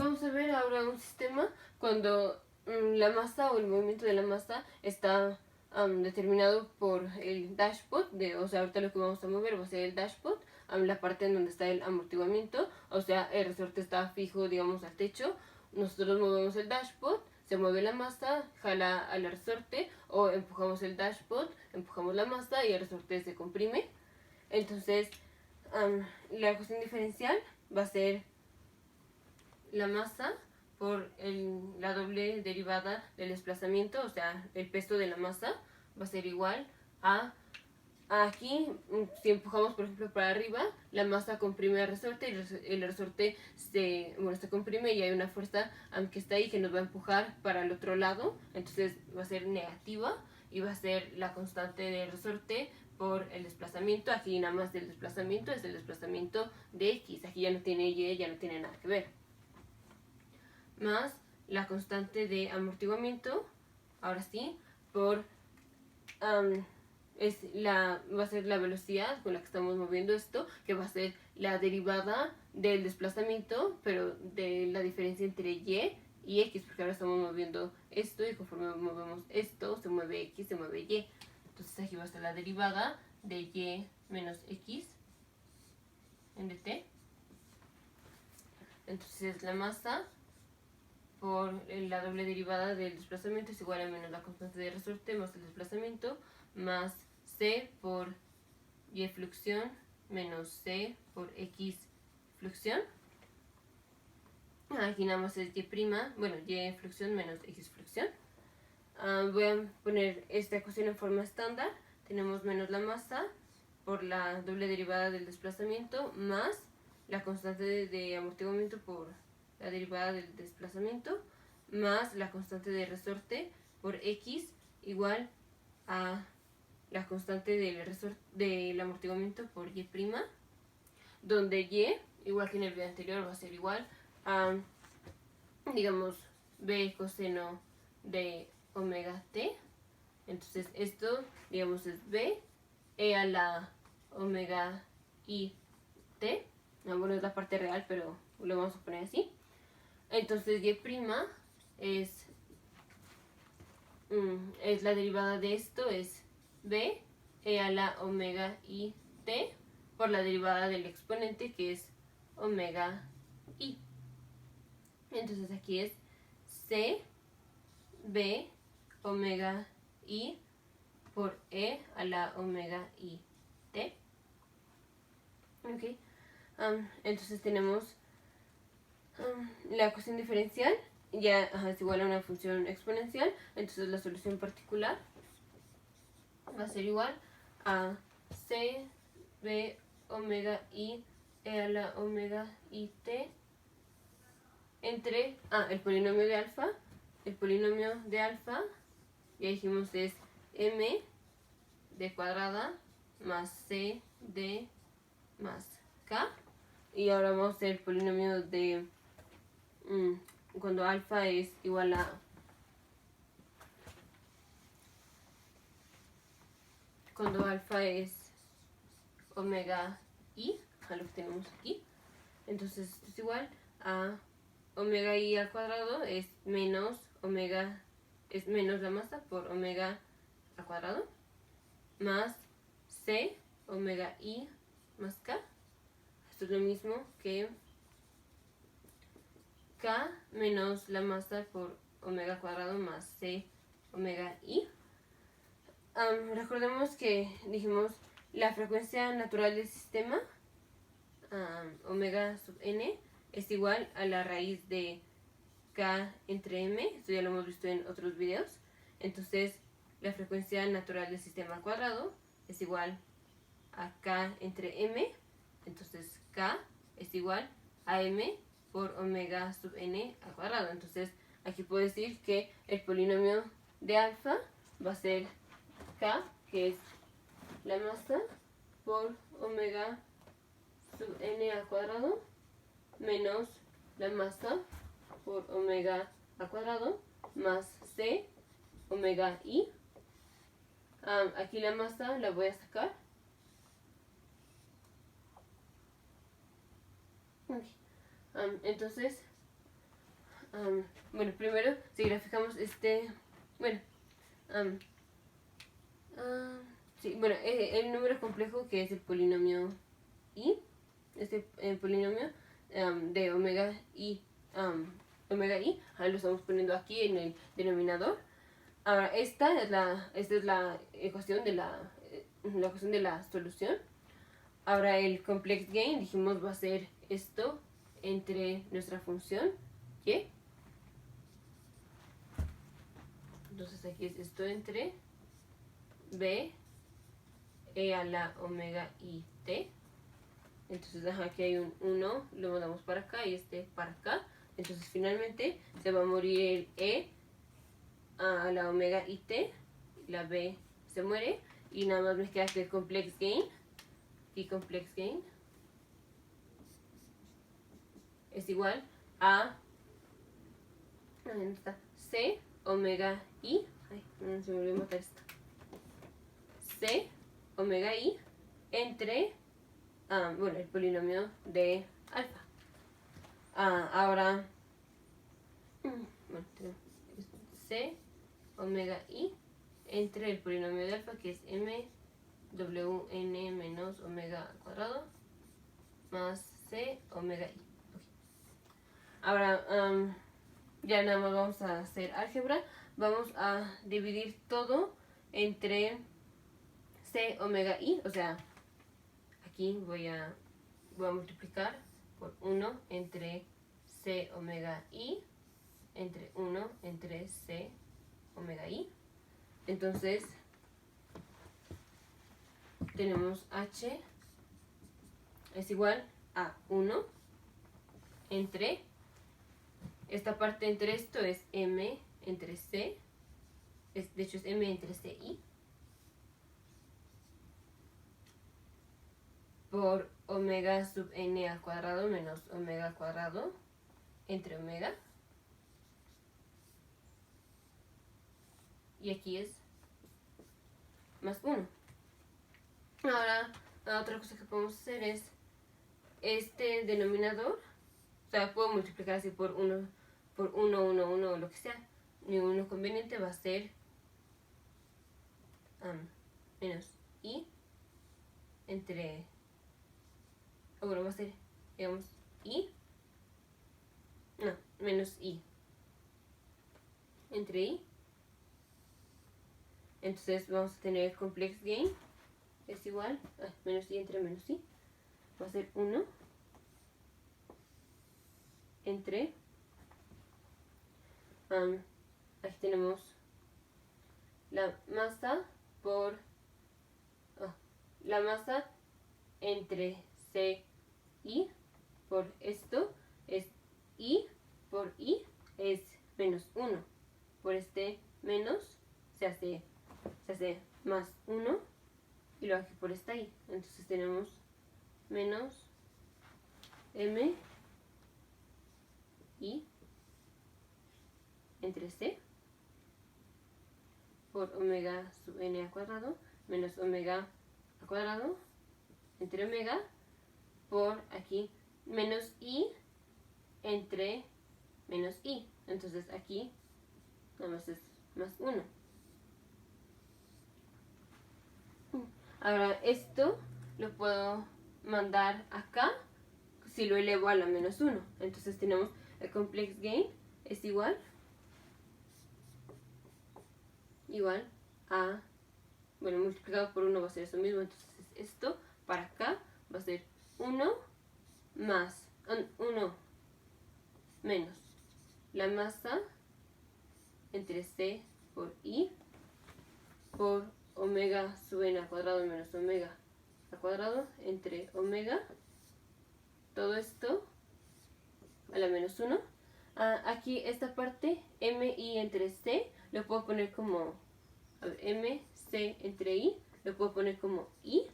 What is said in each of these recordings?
vamos a ver ahora un sistema cuando la masa o el movimiento de la masa está determinado por el dashpot, o sea, ahorita lo que vamos a mover va a ser el dashpot, la parte en donde está el amortiguamiento, o sea, el resorte está fijo, digamos, al techo, nosotros movemos el dashpot, se mueve la masa, jala al resorte, o empujamos el dashpot, empujamos la masa y el resorte se comprime. Entonces, la ecuación diferencial va a ser la masa por la doble derivada del desplazamiento, o sea, el peso de la masa va a ser igual a aquí, si empujamos por ejemplo para arriba, la masa comprime el resorte y el resorte se comprime y hay una fuerza que está ahí que nos va a empujar para el otro lado, entonces va a ser negativa y va a ser la constante del resorte por el desplazamiento. Aquí nada más del desplazamiento es el desplazamiento de X, aquí ya no tiene Y, ya no tiene nada que ver, más la constante de amortiguamiento, ahora sí, por va a ser la velocidad con la que estamos moviendo esto, que va a ser la derivada del desplazamiento, pero de la diferencia entre Y y X, porque ahora estamos moviendo esto y conforme movemos esto, se mueve X, se mueve Y. Entonces aquí va a estar la derivada de Y menos X en dt. Entonces la masa por la doble derivada del desplazamiento es igual a menos la constante de resorte más el desplazamiento más C por Y fluxión menos C por X fluxión. Aquí nada más es Y prima, bueno, Y fluxión menos X fluxión. Voy a poner esta ecuación en forma estándar. Tenemos menos la masa por la doble derivada del desplazamiento más la constante de amortiguamiento por la derivada del desplazamiento más la constante de resorte por X igual a la constante del amortiguamiento por Y', donde Y, igual que en el video anterior, va a ser igual a, digamos, B coseno de omega t. Entonces esto, digamos, es B, E a la omega I t. No, bueno, es la parte real, pero lo vamos a poner así. Entonces Y' es la derivada de esto, es B e a la omega I t por la derivada del exponente que es omega I. Entonces aquí es C B omega I por E a la omega I t. Ok. Entonces tenemos la ecuación diferencial ya es igual a una función exponencial, entonces la solución particular va a ser igual a C B omega I e a la omega I t entre el polinomio de alfa. El polinomio de alfa, ya dijimos, es m d cuadrada más c d más k. Y ahora vamos a hacer el polinomio de cuando alfa es igual a omega i, a lo que tenemos aquí. Entonces esto es igual a omega i al cuadrado es menos la masa por omega al cuadrado más c omega i más k. Esto es lo mismo que k menos la masa por omega al cuadrado más c omega i. Recordemos que dijimos la frecuencia natural del sistema, omega sub n, es igual a la raíz de k entre m. Esto ya lo hemos visto en otros videos. Entonces la frecuencia natural del sistema al cuadrado es igual a k entre m. Entonces k es igual a m por omega sub n al cuadrado. Entonces aquí puedo decir que el polinomio de alfa va a ser k, que es la masa, por omega sub n al cuadrado menos la masa por omega al cuadrado más c omega i. Aquí la masa la voy a sacar. Entonces Bueno, primero, si graficamos bueno, sí, bueno, el número complejo que es el polinomio i, polinomio de omega i, lo estamos poniendo aquí en el denominador. Ahora, esta es la ecuación de la ecuación de la solución. Ahora el complex gain, dijimos, va a ser esto entre nuestra función y. Entonces aquí es esto entre b e a la omega i t. Entonces aquí hay un 1, lo mandamos para acá y para acá. Entonces finalmente se va a morir el e a la omega i t, la b se muere y nada más me queda que el complex gain, y complex gain es igual a c omega i, se me olvidó matar esto, c omega i entre bueno, el polinomio de alfa. Ahora bueno, tenemos c omega i entre el polinomio de alfa, que es m wn menos omega al cuadrado más c omega i. Okay. Ahora ya nada más vamos a hacer álgebra. Vamos a dividir todo entre c omega i, o sea, aquí voy a multiplicar por 1 entre c omega i entre 1 entre c omega i. Entonces tenemos h es igual a 1 entre, esta parte entre esto es m entre c, de hecho es m entre c i, por omega sub n al cuadrado menos omega al cuadrado entre omega. Y aquí es más 1. Ahora, otra cosa que podemos hacer es este denominador, o sea, puedo multiplicar así por 1, 1, 1, o lo que sea. Ninguno conveniente va a ser menos i entre, bueno, va a ser, digamos, i, no, menos i entre i. Entonces vamos a tener complex gain es igual a menos i entre menos i, va a ser 1 entre, aquí tenemos la masa por, la masa entre c i por esto es i por i es menos 1, por este menos se hace más 1 y lo aquí por esta i. Entonces tenemos menos m i entre c por omega sub n al cuadrado menos omega al cuadrado entre omega por aquí menos i entre menos i. Entonces aquí nada más es más 1. Ahora esto lo puedo mandar acá si lo elevo a la menos 1. Entonces tenemos el complex gain es igual a, bueno, multiplicado por 1 va a ser eso mismo. Entonces esto para acá va a ser 1 más 1 menos la masa entre c por i por omega sub n al cuadrado menos omega al cuadrado entre omega, todo esto a la menos 1. Aquí esta parte m i entre c lo puedo poner como, a ver, m c entre i lo puedo poner como i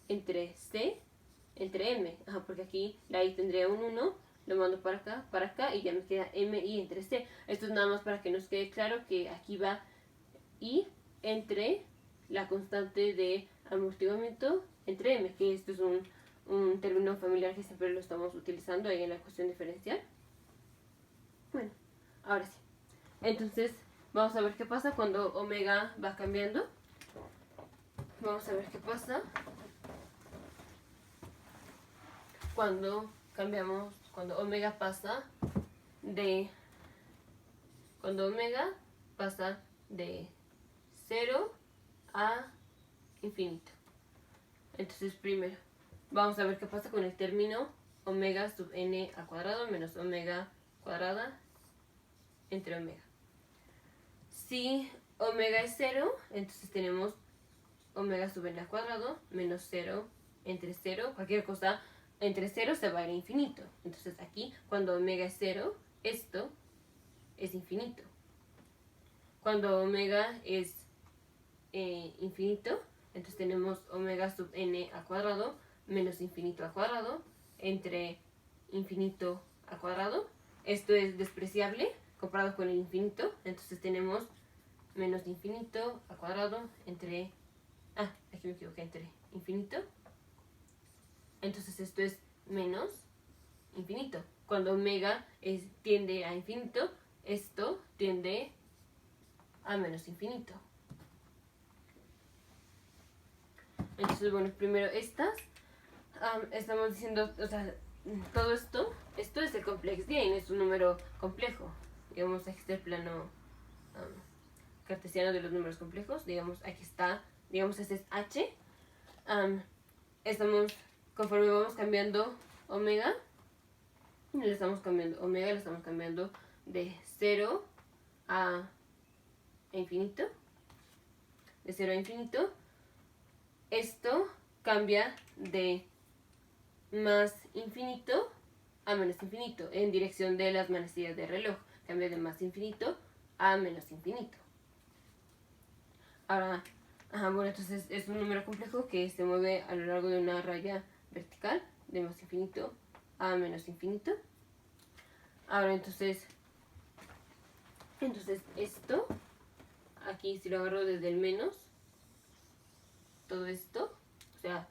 entre c entre m, porque aquí la i tendría un 1, lo mando para acá y ya me queda m i entre c. Esto es nada más para que nos quede claro que aquí va i entre la constante de amortiguamiento entre m, que esto es un término familiar que siempre lo estamos utilizando ahí en la ecuación diferencial. Bueno, Ahora sí. Entonces, vamos a ver qué pasa cuando omega va cambiando. Vamos a ver qué pasa cuando cambiamos, cuando omega pasa de 0 a infinito. Entonces primero vamos a ver qué pasa con el término omega sub n al cuadrado menos omega cuadrada entre omega. Si omega es 0, entonces tenemos omega sub n al cuadrado menos 0 entre 0, cualquier cosa entre 0 se va a ir a infinito. Entonces aquí, cuando omega es 0, esto es infinito. Cuando omega es infinito, entonces tenemos omega sub n al cuadrado menos infinito al cuadrado entre infinito al cuadrado. Esto es despreciable comparado con el infinito, entonces tenemos menos infinito al cuadrado entre... aquí me equivoqué, entre infinito. Entonces esto es menos infinito. Cuando omega tiende a infinito, esto tiende a menos infinito. Entonces, bueno, primero estas. Estamos diciendo, o sea, todo esto es el complex gain, es un número complejo. Digamos, aquí está el plano cartesiano de los números complejos. Digamos, aquí está, digamos, este es h. Conforme vamos cambiando omega, le estamos cambiando de 0 a infinito. De 0 a infinito. Esto cambia de más infinito a menos infinito en dirección de las manecillas de reloj. Cambia de más infinito a menos infinito. Ahora, bueno, entonces es un número complejo que se mueve a lo largo de una raya vertical de más infinito a menos infinito. Ahora, entonces esto, aquí si lo agarro desde el menos, todo esto, o sea,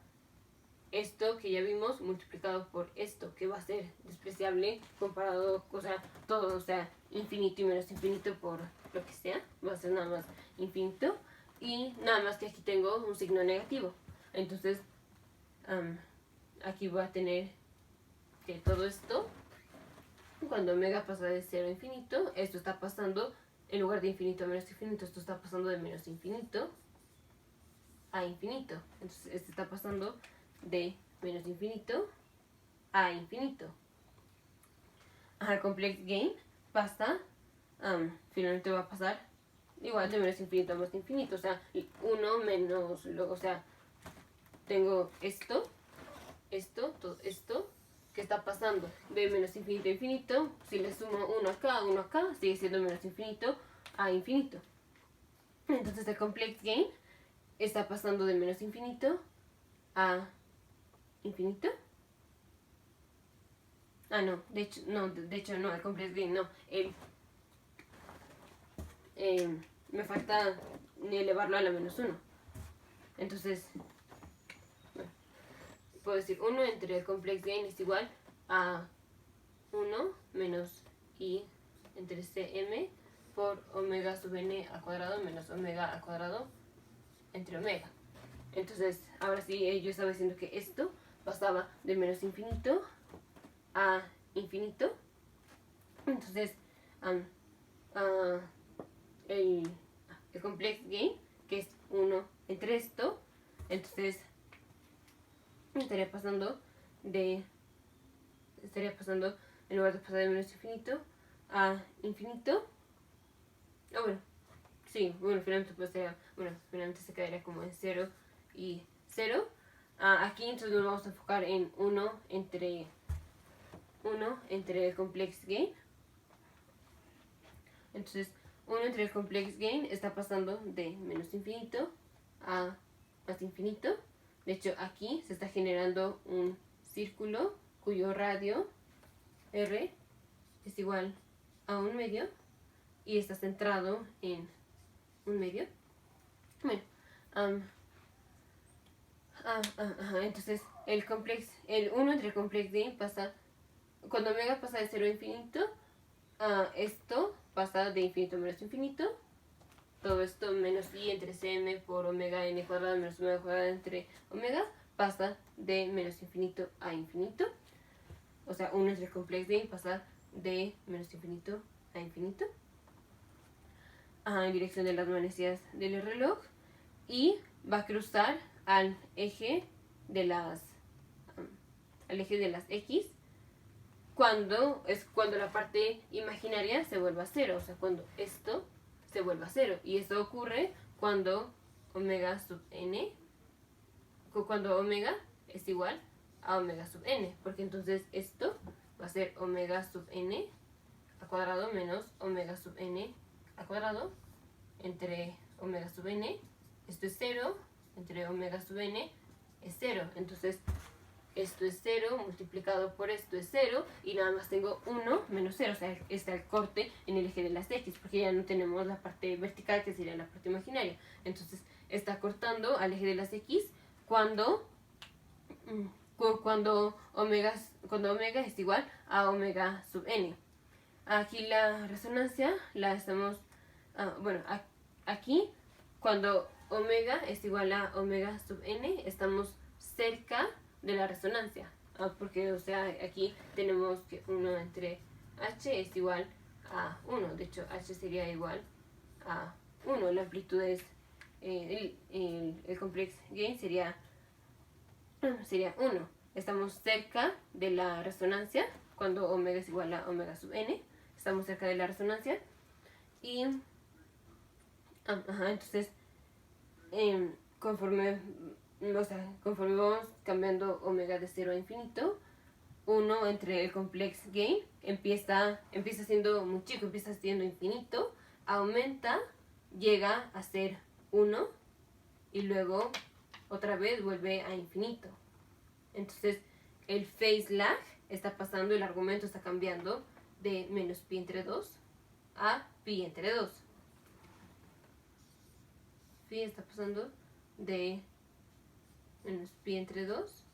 esto que ya vimos multiplicado por esto, que va a ser despreciable comparado, o sea, todo, o sea, infinito y menos infinito por lo que sea, va a ser nada más infinito, y nada más que aquí tengo un signo negativo. Entonces, aquí voy a tener que todo esto, cuando omega pasa de 0 a infinito, esto está pasando, en lugar de infinito a menos infinito, esto está pasando de menos infinito a infinito. Entonces, esto está pasando de menos infinito a infinito. El complex gain pasa, finalmente va a pasar igual de menos infinito a más infinito, o sea, 1 menos, o sea, tengo esto, todo esto, que está pasando de menos infinito a infinito. Si le sumo 1 acá, sigue siendo menos infinito a infinito. Entonces el complex gain está pasando de menos infinito a infinito. No, de hecho no, el complex gain no. Me falta elevarlo a la menos 1. Entonces, bueno, puedo decir 1 entre el complex gain es igual a 1 menos i entre cm por omega sub n al cuadrado menos omega al cuadrado entre omega. Entonces, ahora sí, yo estaba diciendo que esto pasaba de menos infinito a infinito. Entonces, el complex gain, que es 1 entre esto, entonces estaría pasando, en lugar de pasar de menos infinito a infinito. Finalmente se quedaría como en 0 y 0. Aquí entonces nos vamos a enfocar en 1 entre el complex gain. Entonces 1 entre el complex gain está pasando de menos infinito a más infinito. De hecho, aquí se está generando un círculo cuyo radio r es igual a 1 medio y está centrado en 1 medio. Bueno, entonces el 1 entre el complex gain pasa, cuando omega pasa de 0 a infinito, esto pasa de infinito a menos infinito. Todo esto menos i entre cm por omega n cuadrado menos omega cuadrado entre omega pasa de menos infinito a infinito. O sea, 1 entre el complex gain pasa de menos infinito a infinito. En dirección de las manecillas del reloj. Y va a cruzar al eje de las X cuando la parte imaginaria se vuelva a cero, o sea, cuando esto se vuelva a cero. Y eso ocurre cuando omega sub n, cuando omega es igual a omega sub n, porque entonces esto va a ser omega sub n al cuadrado menos omega sub n al cuadrado entre omega sub n. Esto es 0, entre omega sub n es 0. Entonces, esto es 0 multiplicado por esto es 0 y nada más tengo 1 menos 0. O sea, está el corte en el eje de las X, porque ya no tenemos la parte vertical que sería la parte imaginaria. Entonces, está cortando al eje de las X cuando omega es igual a omega sub n. Aquí la resonancia la estamos... aquí cuando omega es igual a omega sub n, estamos cerca de la resonancia. Porque, o sea, aquí tenemos que 1 entre h es igual a 1. De hecho, h sería igual a 1. La amplitud es... el complex gain sería 1. Estamos cerca de la resonancia cuando omega es igual a omega sub n. Estamos cerca de la resonancia. Y... entonces, conforme vamos cambiando omega de 0 a infinito, 1 entre el complex gain empieza siendo muy chico, empieza siendo infinito, aumenta, llega a ser 1 y luego otra vez vuelve a infinito. Entonces el phase lag está pasando, el argumento está cambiando de menos pi entre 2 a pi entre 2. Pi está pasando de menos pi entre 2.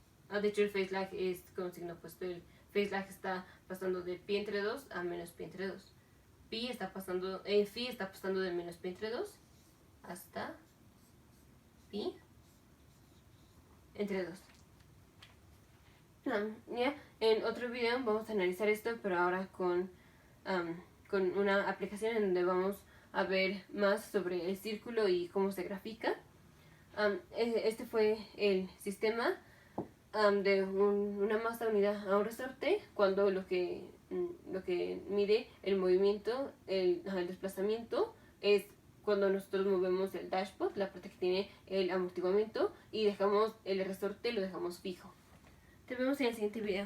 De hecho el phase lag es con signo opuesto. El phase lag está pasando de pi entre 2 a menos pi entre 2. Phi está pasando de menos pi entre 2 hasta pi entre 2. Ya, en otro video vamos a analizar esto, pero ahora con una aplicación en donde vamos a ver más sobre el círculo y cómo se grafica. Este fue el sistema de una masa unida a un resorte, cuando lo que mide el movimiento, el desplazamiento, es cuando nosotros movemos el dashpot, la parte que tiene el amortiguamiento, y dejamos el resorte, lo dejamos fijo. Te vemos en el siguiente video.